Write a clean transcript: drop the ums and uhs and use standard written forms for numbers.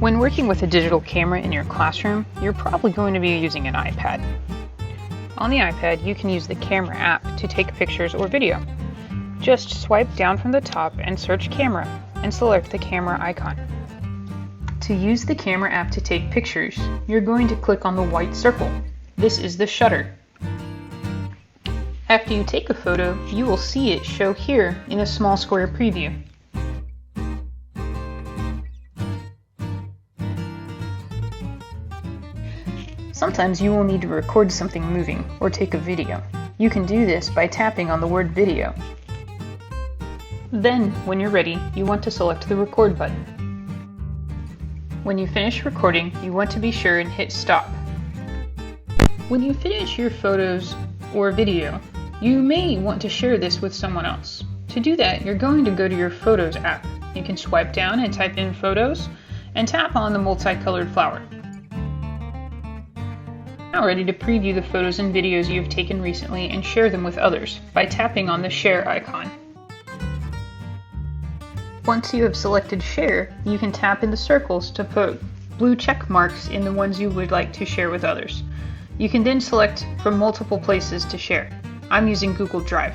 When working with a digital camera in your classroom, you're probably going to be using an iPad. On the iPad, you can use the Camera app to take pictures or video. Just swipe down from the top and search Camera and select the camera icon. To use the Camera app to take pictures, you're going to click on the white circle. This is the shutter. After you take a photo, you will see it show here in a small square preview. Sometimes you will need to record something moving or take a video. You can do this by tapping on the word video. Then, when you're ready, you want to select the record button. When you finish recording, you want to be sure and hit stop. When you finish your photos or video, you may want to share this with someone else. To do that, you're going to go to your Photos app. You can swipe down and type in Photos and tap on the multicolored flower. Now ready to preview the photos and videos you have taken recently and share them with others by tapping on the share icon. Once you have selected share, you can tap in the circles to put blue check marks in the ones you would like to share with others. You can then select from multiple places to share. I'm using Google Drive.